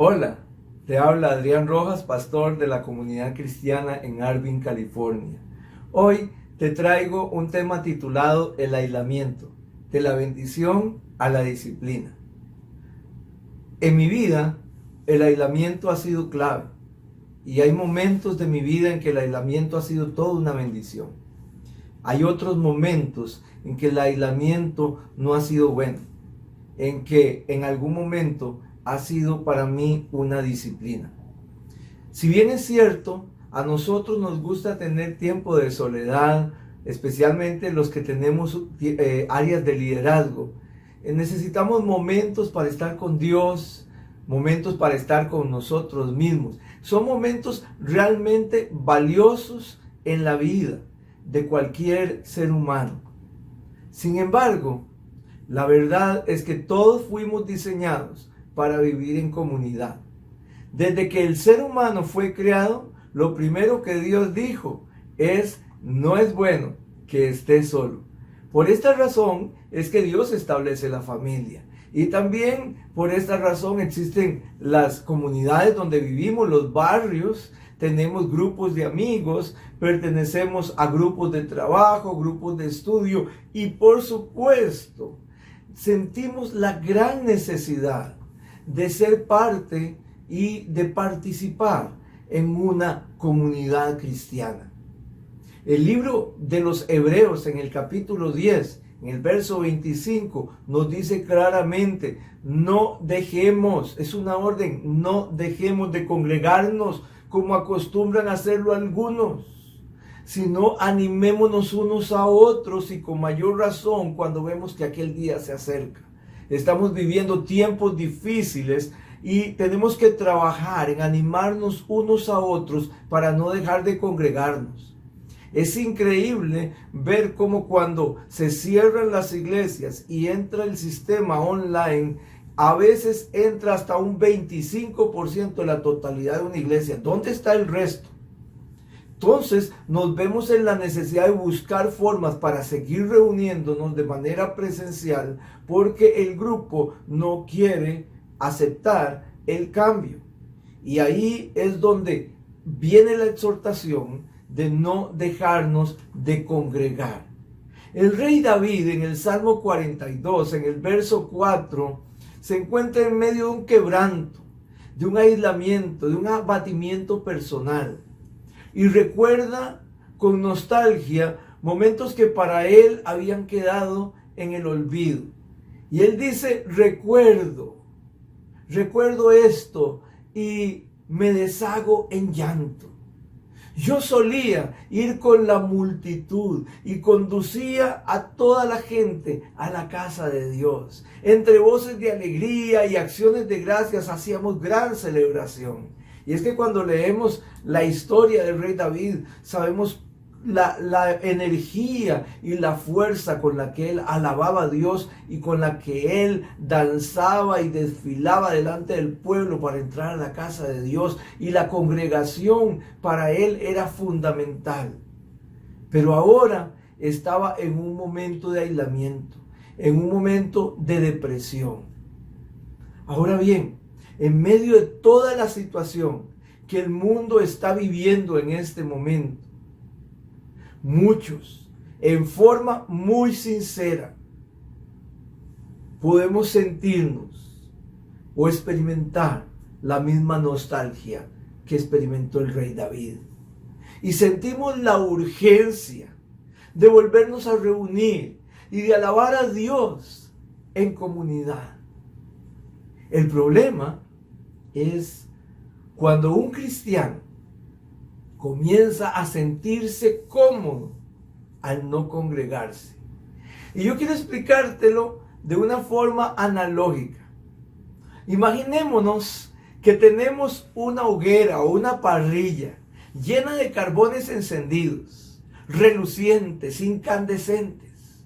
Hola, te habla Adrián Rojas, pastor de la comunidad cristiana en Arvin, California. Hoy te traigo un tema titulado El aislamiento, de la bendición a la disciplina. En mi vida, el aislamiento ha sido clave y hay momentos de mi vida en que el aislamiento ha sido toda una bendición. Hay otros momentos en que el aislamiento no ha sido bueno, en que en algún momento ha sido para mí una disciplina. Si bien es cierto, a nosotros nos gusta tener tiempo de soledad, especialmente los que tenemos áreas de liderazgo. Necesitamos momentos para estar con Dios, momentos para estar con nosotros mismos. Son momentos realmente valiosos en la vida de cualquier ser humano. Sin embargo, la verdad es que todos fuimos diseñados para vivir en comunidad. Desde que el ser humano fue creado, lo primero que Dios dijo es: no es bueno que esté solo. Por esta razón es que Dios establece la familia. Y también por esta razón existen las comunidades donde vivimos, los barrios. Tenemos grupos de amigos, pertenecemos a grupos de trabajo, grupos de estudio y por supuesto sentimos la gran necesidad de ser parte y de participar en una comunidad cristiana. El libro de los Hebreos en el capítulo 10, en el verso 25, nos dice claramente: no dejemos, es una orden, no dejemos de congregarnos como acostumbran a hacerlo algunos, sino animémonos unos a otros, y con mayor razón cuando vemos que aquel día se acerca. Estamos viviendo tiempos difíciles y tenemos que trabajar en animarnos unos a otros para no dejar de congregarnos. Es increíble ver cómo cuando se cierran las iglesias y entra el sistema online, a veces entra hasta un 25% de la totalidad de una iglesia. ¿Dónde está el resto? Entonces nos vemos en la necesidad de buscar formas para seguir reuniéndonos de manera presencial, porque el grupo no quiere aceptar el cambio. Y ahí es donde viene la exhortación de no dejarnos de congregar. El rey David en el Salmo 42, en el verso 4, se encuentra en medio de un quebranto, de un aislamiento, de un abatimiento personal. Y recuerda con nostalgia momentos que para él habían quedado en el olvido. Y él dice: recuerdo esto y me deshago en llanto. Yo solía ir con la multitud y conducía a toda la gente a la casa de Dios. Entre voces de alegría y acciones de gracias hacíamos gran celebración. Y es que cuando leemos la historia del rey David, sabemos la energía y la fuerza con la que él alababa a Dios y con la que él danzaba y desfilaba delante del pueblo para entrar a la casa de Dios, y la congregación para él era fundamental. Pero ahora estaba en un momento de aislamiento, en un momento de depresión. Ahora bien, en medio de toda la situación que el mundo está viviendo en este momento, muchos, en forma muy sincera, podemos sentirnos o experimentar la misma nostalgia que experimentó el rey David. Y sentimos la urgencia de volvernos a reunir y de alabar a Dios en comunidad. El problema es cuando un cristiano comienza a sentirse cómodo al no congregarse. Y yo quiero explicártelo de una forma analógica. Imaginémonos que tenemos una hoguera o una parrilla llena de carbones encendidos, relucientes, incandescentes.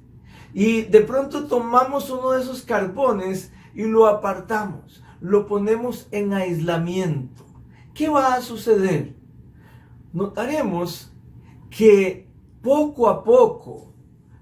Y de pronto tomamos uno de esos carbones y lo apartamos, lo ponemos en aislamiento. ¿Qué va a suceder? Notaremos que poco a poco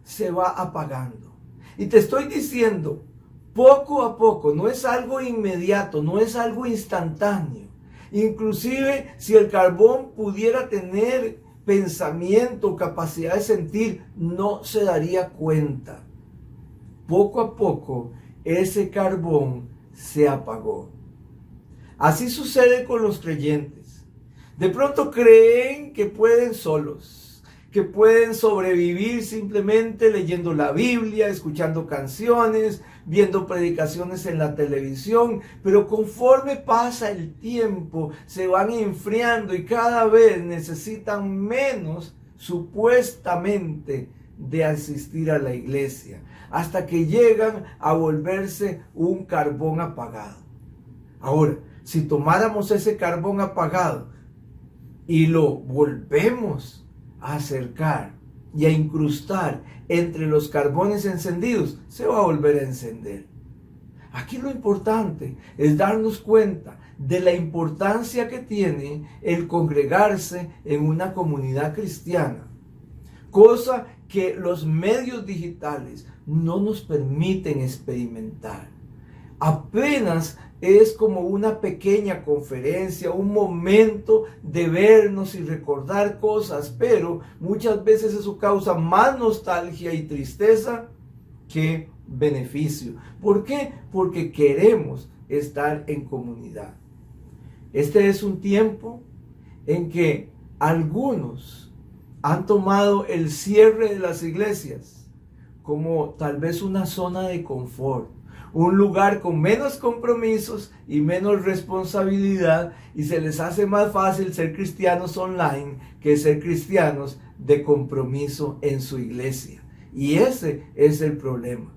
se va apagando. Y te estoy diciendo poco a poco, no es algo inmediato, no es algo instantáneo. Inclusive si el carbón pudiera tener pensamiento, capacidad de sentir, no se daría cuenta. Poco a poco ese carbón se apagó. Así sucede con los creyentes. De pronto creen que pueden solos, que pueden sobrevivir simplemente leyendo la Biblia, escuchando canciones, viendo predicaciones en la televisión, pero conforme pasa el tiempo se van enfriando y cada vez necesitan menos supuestamente de asistir a la iglesia, hasta que llegan a volverse un carbón apagado. Ahora, si tomáramos ese carbón apagado y lo volvemos a acercar y a incrustar entre los carbones encendidos, se va a volver a encender. Aquí lo importante es darnos cuenta de la importancia que tiene el congregarse en una comunidad cristiana, cosa que los medios digitales no nos permiten experimentar. Apenas es como una pequeña conferencia, un momento de vernos y recordar cosas, pero muchas veces eso causa más nostalgia y tristeza que beneficio. ¿Por qué? Porque queremos estar en comunidad. Este es un tiempo en que algunos han tomado el cierre de las iglesias como tal vez una zona de confort, un lugar con menos compromisos y menos responsabilidad, y se les hace más fácil ser cristianos online que ser cristianos de compromiso en su iglesia. Y ese es el problema.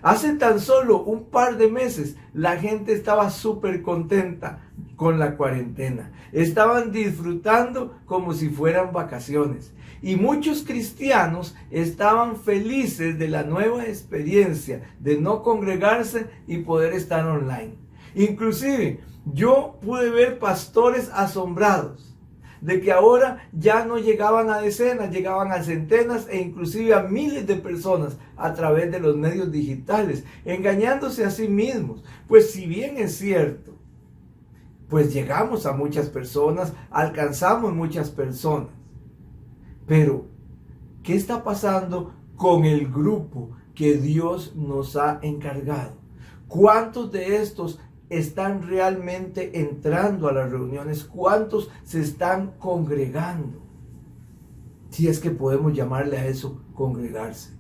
Hace tan solo un par de meses la gente estaba súper contenta con la cuarentena. Estaban disfrutando como si fueran vacaciones. Y muchos cristianos estaban felices de la nueva experiencia de no congregarse y poder estar online. Inclusive yo pude ver pastores asombrados de que ahora ya no llegaban a decenas, llegaban a centenas e inclusive a miles de personas a través de los medios digitales, engañándose a sí mismos. Pues si bien es cierto, pues llegamos a muchas personas, alcanzamos muchas personas, pero ¿qué está pasando con el grupo que Dios nos ha encargado? ¿Cuántos de estos están realmente entrando a las reuniones? ¿Cuántos se están congregando? Si es que podemos llamarle a eso congregarse.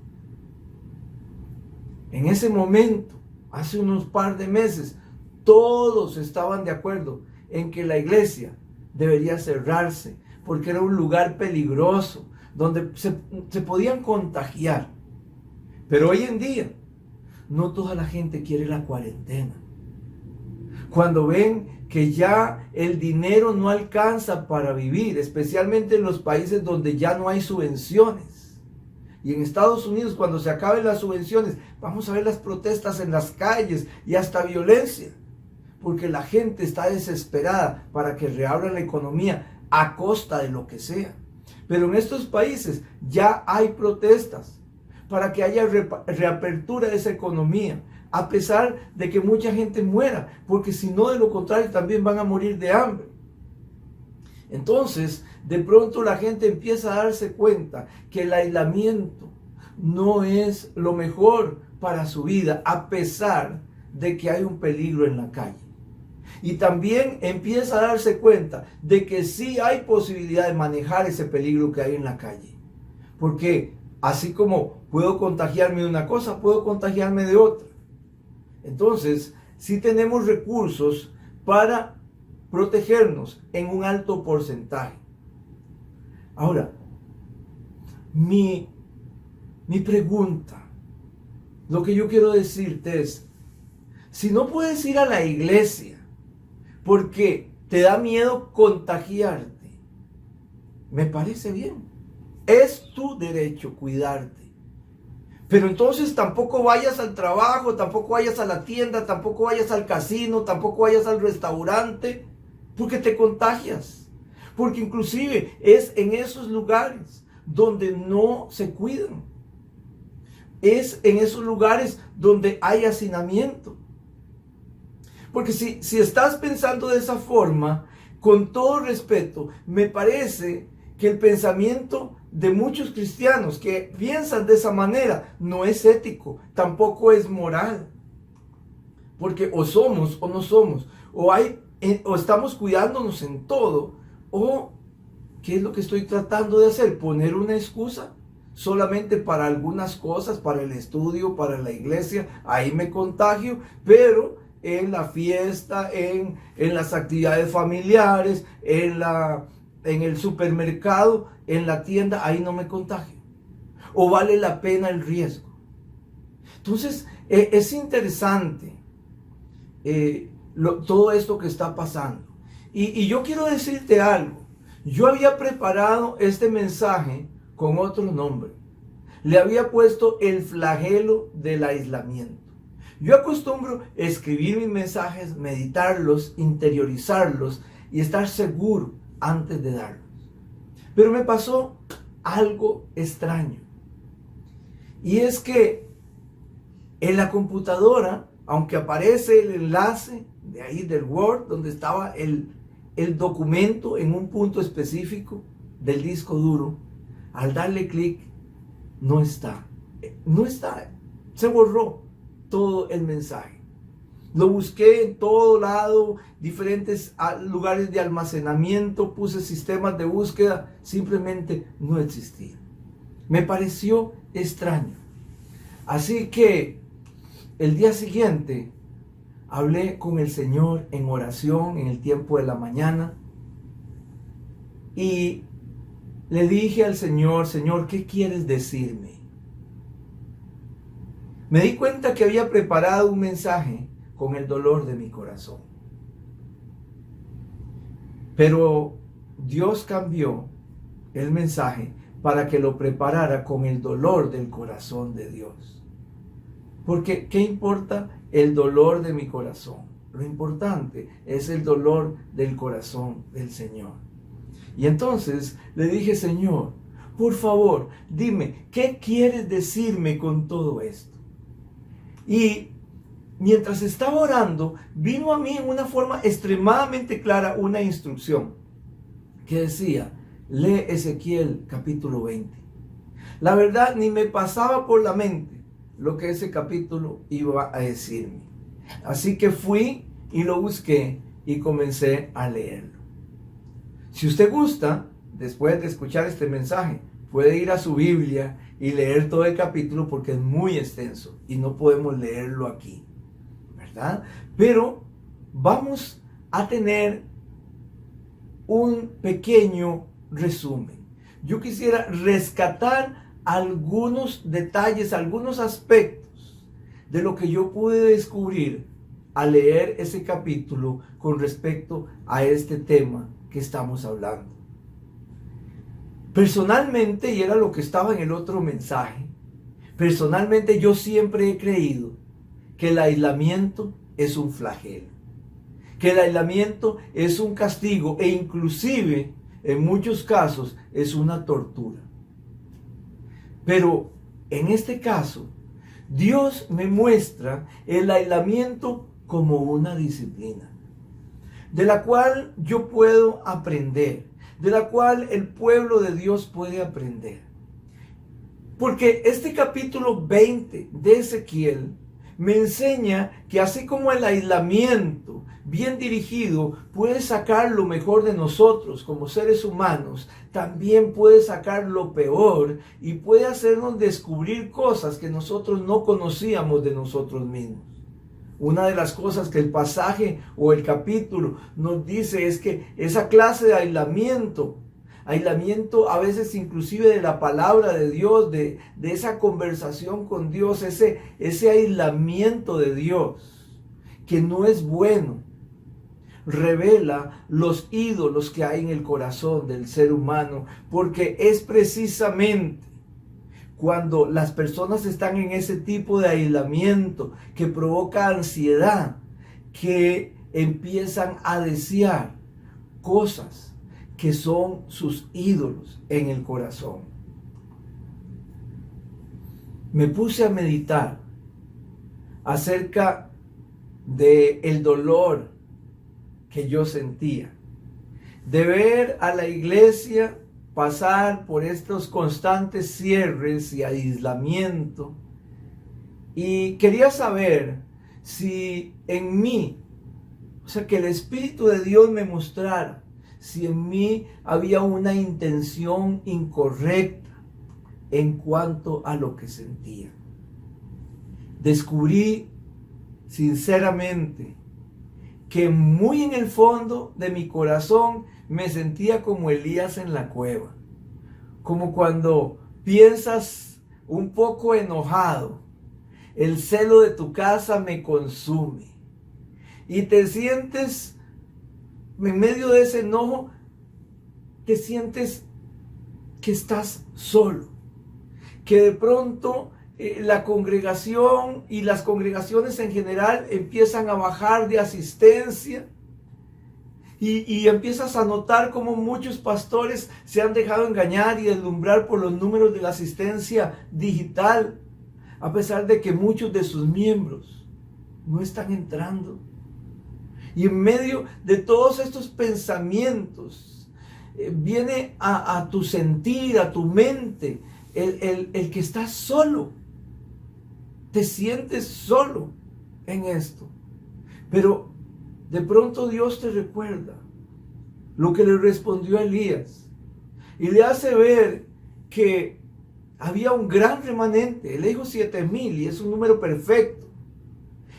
En ese momento, hace unos par de meses, todos estaban de acuerdo en que la iglesia debería cerrarse porque era un lugar peligroso donde se podían contagiar. Pero hoy en día no toda la gente quiere la cuarentena. Cuando ven que ya el dinero no alcanza para vivir, especialmente en los países donde ya no hay subvenciones. Y en Estados Unidos, cuando se acaben las subvenciones, vamos a ver las protestas en las calles y hasta violencia. Porque la gente está desesperada para que reabran la economía a costa de lo que sea. Pero en estos países ya hay protestas para que haya reapertura de esa economía, a pesar de que mucha gente muera, porque si no, de lo contrario, también van a morir de hambre. Entonces, de pronto la gente empieza a darse cuenta que el aislamiento no es lo mejor para su vida, a pesar de que hay un peligro en la calle. Y también empieza a darse cuenta de que sí hay posibilidad de manejar ese peligro que hay en la calle. Porque así como puedo contagiarme de una cosa, puedo contagiarme de otra. Entonces, sí tenemos recursos para protegernos en un alto porcentaje. Ahora, mi pregunta, lo que yo quiero decirte es, si no puedes ir a la iglesia porque te da miedo contagiarte, me parece bien. Es tu derecho cuidarte. Pero entonces tampoco vayas al trabajo, tampoco vayas a la tienda, tampoco vayas al casino, tampoco vayas al restaurante, porque te contagias. Porque inclusive es en esos lugares donde no se cuidan. es en esos lugares donde hay hacinamiento. Porque si estás pensando de esa forma, con todo respeto, me parece que el pensamiento de muchos cristianos que piensan de esa manera no es ético, tampoco es moral. Porque o somos o no somos, o estamos cuidándonos en todo, o ¿qué es lo que estoy tratando de hacer? Poner una excusa solamente para algunas cosas, para el estudio, para la iglesia, ahí me contagio, pero en la fiesta, en las actividades familiares, en el supermercado, en la tienda, ahí no me contagio. ¿O vale la pena el riesgo? Entonces, es interesante todo esto que está pasando. Y yo quiero decirte algo. Yo había preparado este mensaje con otro nombre. Le había puesto el flagelo del aislamiento. Yo acostumbro escribir mis mensajes, meditarlos, interiorizarlos y estar seguro antes de darlos. Pero me pasó algo extraño. Y es que en la computadora, aunque aparece el enlace de ahí del Word, donde estaba el documento en un punto específico del disco duro, al darle clic, no está, se borró todo el mensaje. Lo busqué en todo lado, diferentes lugares de almacenamiento, puse sistemas de búsqueda, simplemente no existía. Me pareció extraño. Así que el día siguiente hablé con el Señor en oración en el tiempo de la mañana y le dije al Señor, Señor, ¿qué quieres decirme? Me di cuenta que había preparado un mensaje con el dolor de mi corazón. Pero Dios cambió el mensaje para que lo preparara con el dolor del corazón de Dios. Porque, ¿qué importa el dolor de mi corazón? Lo importante es el dolor del corazón del Señor. Y entonces le dije, Señor, por favor, dime, ¿qué quieres decirme con todo esto? Y mientras estaba orando, vino a mí en una forma extremadamente clara una instrucción que decía, lee Ezequiel capítulo 20. La verdad, ni me pasaba por la mente lo que ese capítulo iba a decirme. Así que fui y lo busqué y comencé a leerlo. Si usted gusta, después de escuchar este mensaje, puede ir a su Biblia y leer todo el capítulo porque es muy extenso y no podemos leerlo aquí, ¿verdad? Pero vamos a tener un pequeño resumen. Yo quisiera rescatar algunos detalles, algunos aspectos de lo que yo pude descubrir al leer ese capítulo con respecto a este tema que estamos hablando. Personalmente, y era lo que estaba en el otro mensaje, personalmente yo siempre he creído que el aislamiento es un flagelo, que el aislamiento es un castigo e inclusive en muchos casos es una tortura. Pero en este caso, Dios me muestra el aislamiento como una disciplina, de la cual yo puedo aprender, de la cual el pueblo de Dios puede aprender. Porque este capítulo 20 de Ezequiel me enseña que así como el aislamiento bien dirigido puede sacar lo mejor de nosotros como seres humanos, también puede sacar lo peor y puede hacernos descubrir cosas que nosotros no conocíamos de nosotros mismos. Una de las cosas que el pasaje o el capítulo nos dice es que esa clase de aislamiento a veces inclusive de la palabra de Dios, de esa conversación con Dios, ese aislamiento de Dios, que no es bueno, revela los ídolos que hay en el corazón del ser humano, porque es precisamente cuando las personas están en ese tipo de aislamiento que provoca ansiedad, que empiezan a desear cosas que son sus ídolos en el corazón. me puse a meditar acerca de el dolor que yo sentía, de ver a la iglesia pasar por estos constantes cierres y aislamiento, y quería saber si en mí, o sea, que el Espíritu de Dios me mostrara si en mí había una intención incorrecta en cuanto a lo que sentía. Descubrí sinceramente que muy en el fondo de mi corazón me sentía como Elías en la cueva, como cuando piensas un poco enojado, el celo de tu casa me consume y te sientes en medio de ese enojo, te sientes que estás solo, que de pronto la congregación y las congregaciones en general empiezan a bajar de asistencia y empiezas a notar cómo muchos pastores se han dejado engañar y deslumbrar por los números de la asistencia digital, a pesar de que muchos de sus miembros no están entrando. Y en medio de todos estos pensamientos viene a tu sentir, a tu mente, el que estás solo. Te sientes solo en esto. Pero de pronto Dios te recuerda lo que le respondió a Elías. Y le hace ver que había un gran remanente. Él dijo 7,000 y es un número perfecto.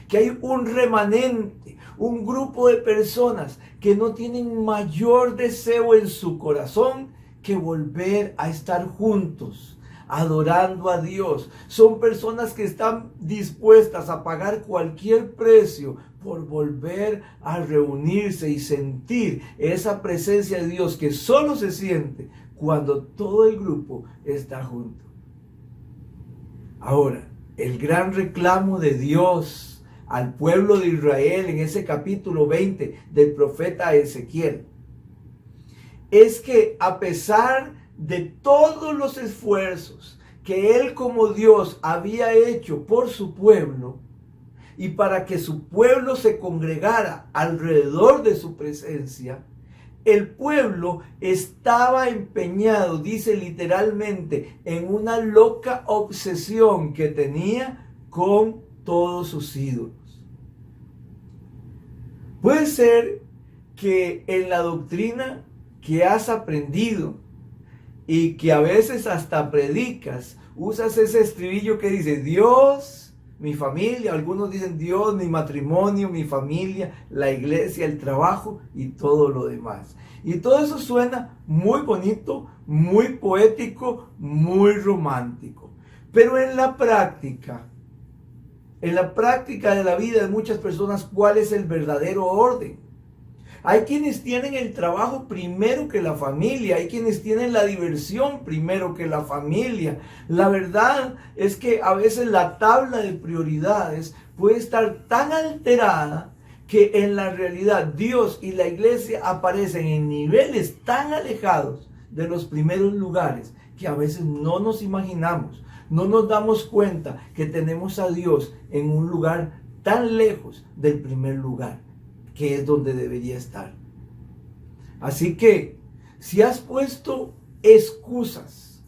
Que hay un remanente, un grupo de personas que no tienen mayor deseo en su corazón que volver a estar juntos, adorando a Dios. Son personas que están dispuestas a pagar cualquier precio por volver a reunirse y sentir esa presencia de Dios que solo se siente cuando todo el grupo está junto. Ahora, el gran reclamo de Dios al pueblo de Israel en ese capítulo 20 del profeta Ezequiel es que a pesar de todos los esfuerzos que él como Dios había hecho por su pueblo y para que su pueblo se congregara alrededor de su presencia, el pueblo estaba empeñado, dice literalmente, en una loca obsesión que tenía con todos sus ídolos. Puede ser que en la doctrina que has aprendido y que a veces hasta predicas, usas ese estribillo que dice Dios, mi familia, algunos dicen Dios, mi matrimonio, mi familia, la iglesia, el trabajo y todo lo demás. Y todo eso suena muy bonito, muy poético, muy romántico. Pero en la práctica de la vida de muchas personas, ¿cuál es el verdadero orden? Hay quienes tienen el trabajo primero que la familia, hay quienes tienen la diversión primero que la familia. La verdad es que a veces la tabla de prioridades puede estar tan alterada que en la realidad Dios y la iglesia aparecen en niveles tan alejados de los primeros lugares que a veces no nos imaginamos. No nos damos cuenta que tenemos a Dios en un lugar tan lejos del primer lugar, que es donde debería estar. Así que, si has puesto excusas,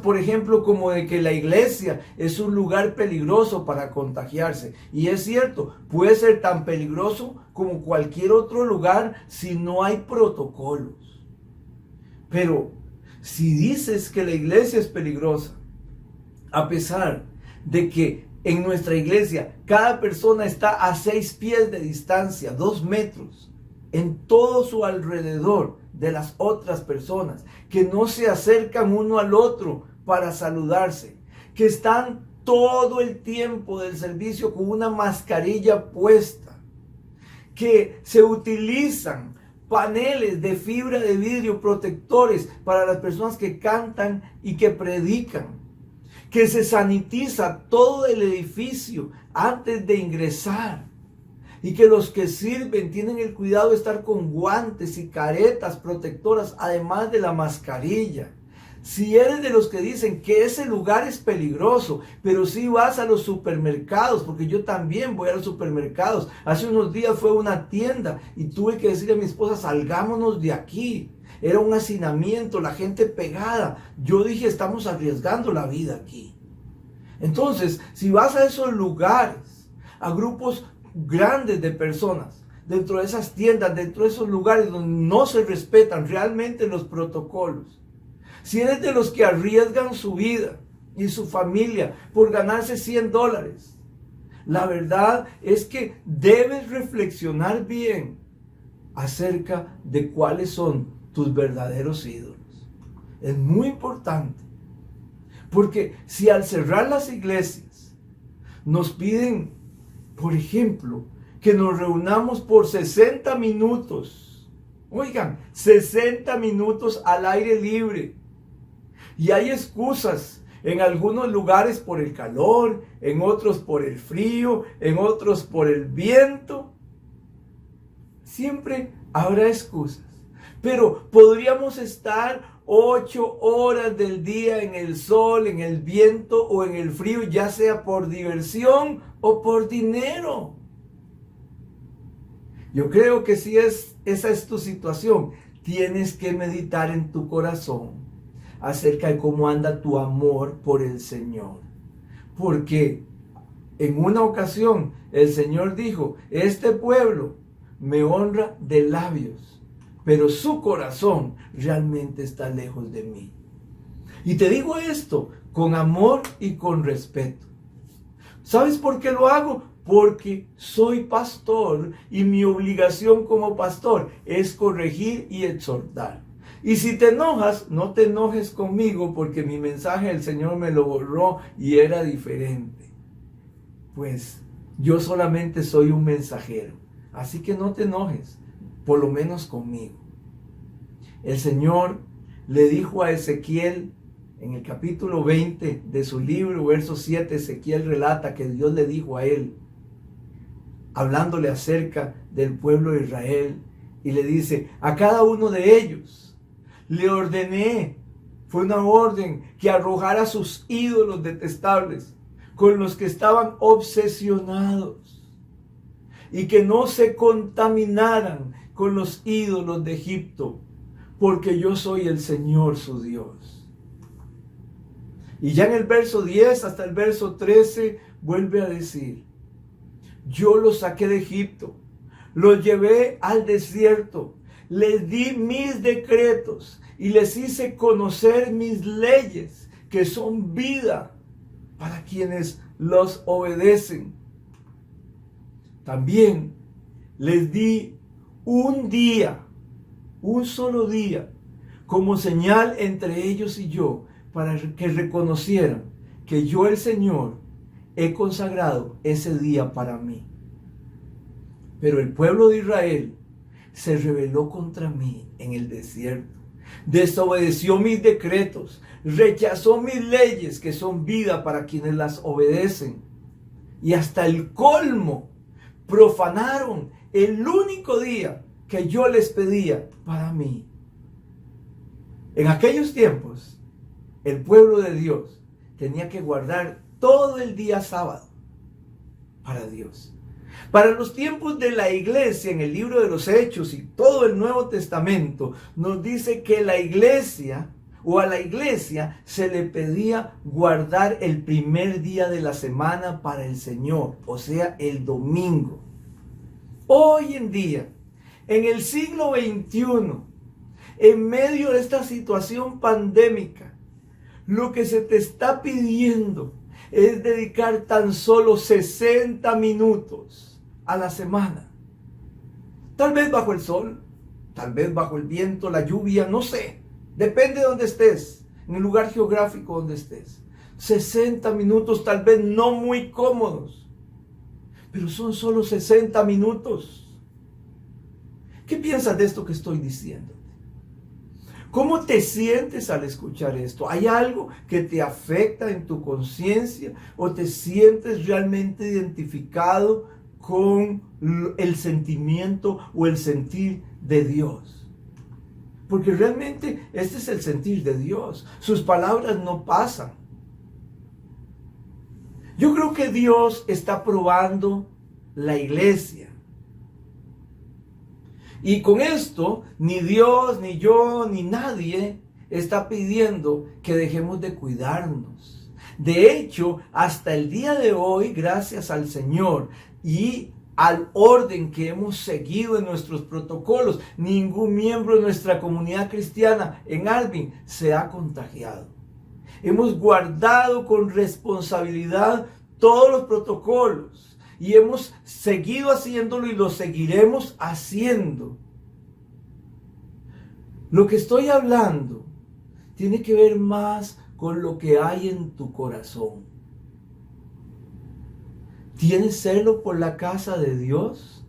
por ejemplo, como de que la iglesia es un lugar peligroso para contagiarse, y es cierto, puede ser tan peligroso como cualquier otro lugar si no hay protocolos. Pero si dices que la iglesia es peligrosa, a pesar de que en nuestra iglesia cada persona está a 6 pies de distancia, 2 metros, en todo su alrededor de las otras personas, que no se acercan uno al otro para saludarse, que están todo el tiempo del servicio con una mascarilla puesta, que se utilizan paneles de fibra de vidrio protectores para las personas que cantan y que predican, que se sanitiza todo el edificio antes de ingresar y que los que sirven tienen el cuidado de estar con guantes y caretas protectoras además de la mascarilla. Si eres de los que dicen que ese lugar es peligroso, pero si vas a los supermercados, porque yo también voy a los supermercados. Hace unos días fue a una tienda y tuve que decirle a mi esposa, salgámonos de aquí. Era un hacinamiento, la gente pegada. Yo dije, estamos arriesgando la vida aquí. Entonces, si vas a esos lugares, a grupos grandes de personas, dentro de esas tiendas, dentro de esos lugares donde no se respetan realmente los protocolos, si eres de los que arriesgan su vida y su familia por ganarse $100, la verdad es que debes reflexionar bien acerca de cuáles son tus verdaderos ídolos. Es muy importante, porque si al cerrar las iglesias nos piden, por ejemplo, que nos reunamos por 60 minutos, oigan, 60 minutos al aire libre, y hay excusas en algunos lugares por el calor, en otros por el frío, en otros por el viento. Siempre habrá excusas. Pero podríamos estar 8 horas del día en el sol, en el viento o en el frío, ya sea por diversión o por dinero. Yo creo que si esa es tu situación, tienes que meditar en tu corazón acerca de cómo anda tu amor por el Señor. Porque en una ocasión el Señor dijo, este pueblo me honra de labios, pero su corazón realmente está lejos de mí. Y te digo esto con amor y con respeto. ¿Sabes por qué lo hago? Porque soy pastor y mi obligación como pastor es corregir y exhortar. Y si te enojas, no te enojes conmigo, porque mi mensaje el Señor me lo borró y era diferente. Pues yo solamente soy un mensajero. Así que no te enojes, por lo menos conmigo. El Señor le dijo a Ezequiel, en el capítulo 20 de su libro, verso 7, Ezequiel relata que Dios le dijo a él, hablándole acerca del pueblo de Israel, y le dice, a cada uno de ellos le ordené, fue una orden, que arrojara sus ídolos detestables con los que estaban obsesionados y que no se contaminaran con los ídolos de Egipto, porque yo soy el Señor su Dios. Y ya en el verso 10 hasta el verso 13 vuelve a decir, yo los saqué de Egipto, los llevé al desierto, les di mis decretos y les hice conocer mis leyes, que son vida para quienes los obedecen. También les di un día, un solo día, como señal entre ellos y yo, para que reconocieran que yo, el Señor, he consagrado ese día para mí. Pero el pueblo de Israel se rebeló contra mí en el desierto, desobedeció mis decretos, rechazó mis leyes, que son vida para quienes las obedecen, y hasta el colmo profanaron el único día que yo les pedía para mí. En aquellos tiempos, el pueblo de Dios tenía que guardar todo el día sábado para Dios. Para los tiempos de la iglesia, en el libro de los Hechos y todo el Nuevo Testamento, nos dice que la iglesia, o a la iglesia, se le pedía guardar el primer día de la semana para el Señor, o sea, el domingo. Hoy en día, en el siglo XXI, en medio de esta situación pandémica, lo que se te está pidiendo es dedicar tan solo 60 minutos a la semana. Tal vez bajo el sol, tal vez bajo el viento, la lluvia, no sé. Depende de donde estés, en el lugar geográfico donde estés. 60 minutos, tal vez no muy cómodos, pero son solo 60 minutos. ¿Qué piensas de esto que estoy diciendo? ¿Cómo te sientes al escuchar esto? ¿Hay algo que te afecta en tu conciencia o te sientes realmente identificado con el sentimiento o el sentir de Dios? Porque realmente este es el sentir de Dios. Sus palabras no pasan. Yo creo que Dios está probando la iglesia. Y con esto, ni Dios, ni yo, ni nadie está pidiendo que dejemos de cuidarnos. De hecho, hasta el día de hoy, gracias al Señor y al orden que hemos seguido en nuestros protocolos, ningún miembro de nuestra comunidad cristiana en Alvin se ha contagiado. Hemos guardado con responsabilidad todos los protocolos y hemos seguido haciéndolo y lo seguiremos haciendo. Lo que estoy hablando tiene que ver más con lo que hay en tu corazón. ¿Tienes celo por la casa de Dios?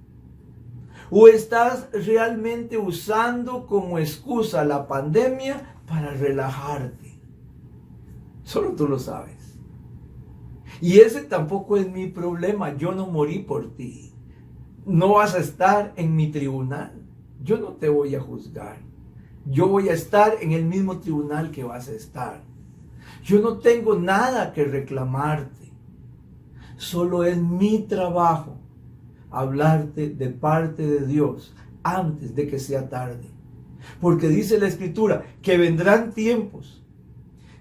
¿O estás realmente usando como excusa la pandemia para relajarte? Solo tú lo sabes. Y ese tampoco es mi problema. Yo no morí por ti. No vas a estar en mi tribunal. Yo no te voy a juzgar. Yo voy a estar en el mismo tribunal que vas a estar. Yo no tengo nada que reclamarte. Solo es mi trabajo hablarte de parte de Dios antes de que sea tarde. Porque dice la Escritura que vendrán tiempos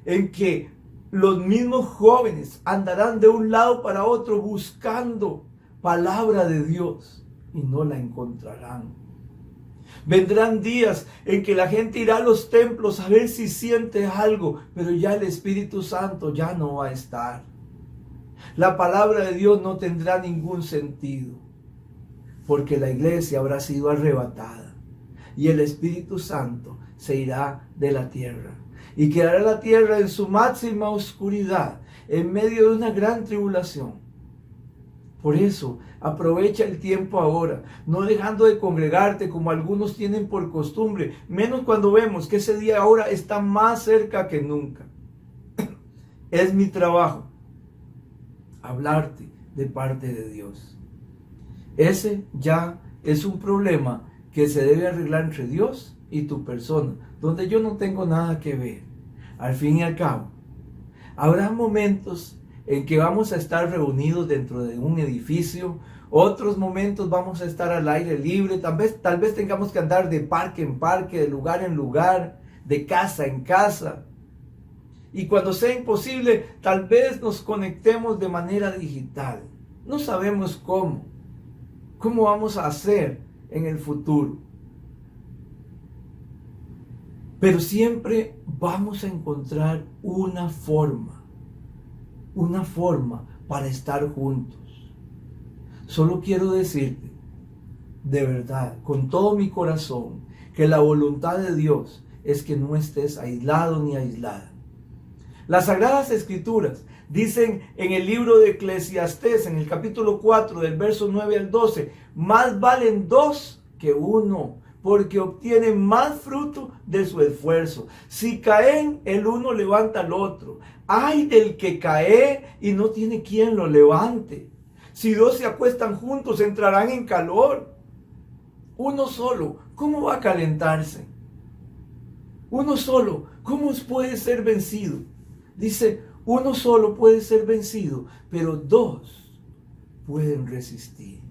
en que los mismos jóvenes andarán de un lado para otro buscando palabra de Dios y no la encontrarán. Vendrán días en que la gente irá a los templos a ver si siente algo, pero ya el Espíritu Santo ya no va a estar. La palabra de Dios no tendrá ningún sentido, porque la iglesia habrá sido arrebatada y el Espíritu Santo se irá de la tierra y quedará la tierra en su máxima oscuridad, en medio de una gran tribulación. Por eso, aprovecha el tiempo ahora, no dejando de congregarte como algunos tienen por costumbre, menos cuando vemos que ese día ahora está más cerca que nunca. Es mi trabajo hablarte de parte de Dios. Ese ya es un problema que se debe arreglar entre Dios y tu persona, donde yo no tengo nada que ver. Al fin y al cabo, habrá momentos en que vamos a estar reunidos dentro de un edificio, otros momentos vamos a estar al aire libre, tal vez tengamos que andar de parque en parque, de lugar en lugar, de casa en casa. Y cuando sea imposible, tal vez nos conectemos de manera digital. No sabemos cómo vamos a hacer en el futuro. Pero siempre vamos a encontrar una forma para estar juntos. Solo quiero decirte, de verdad, con todo mi corazón, que la voluntad de Dios es que no estés aislado ni aislada. Las Sagradas Escrituras dicen en el libro de Eclesiastés, en el capítulo 4, del verso 9 al 12, más valen dos que uno, porque obtienen más fruto de su esfuerzo. Si caen, el uno levanta al otro. Ay del que cae y no tiene quien lo levante. Si dos se acuestan juntos, entrarán en calor. Uno solo, ¿cómo va a calentarse? Uno solo, ¿cómo puede ser vencido? Dice, uno solo puede ser vencido, pero dos pueden resistir.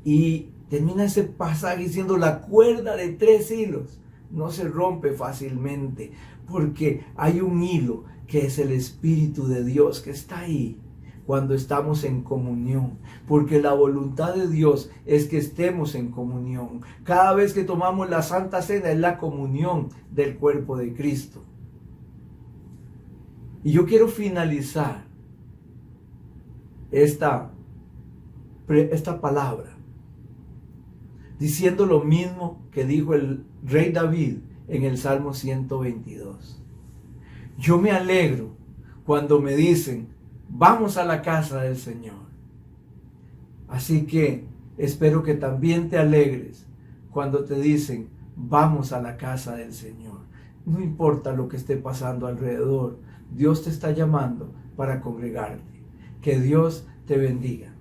Y termina ese pasaje diciendo, la cuerda de 3 hilos no se rompe fácilmente, porque hay un hilo que es el Espíritu de Dios que está ahí cuando estamos en comunión, porque la voluntad de Dios es que estemos en comunión. Cada vez que tomamos la Santa Cena es la comunión del cuerpo de Cristo. Y yo quiero finalizar esta palabra diciendo lo mismo que dijo el rey David en el Salmo 122. Yo me alegro cuando me dicen, vamos a la casa del Señor. Así que espero que también te alegres cuando te dicen, vamos a la casa del Señor. No importa lo que esté pasando alrededor, Dios te está llamando para congregarte. Que Dios te bendiga.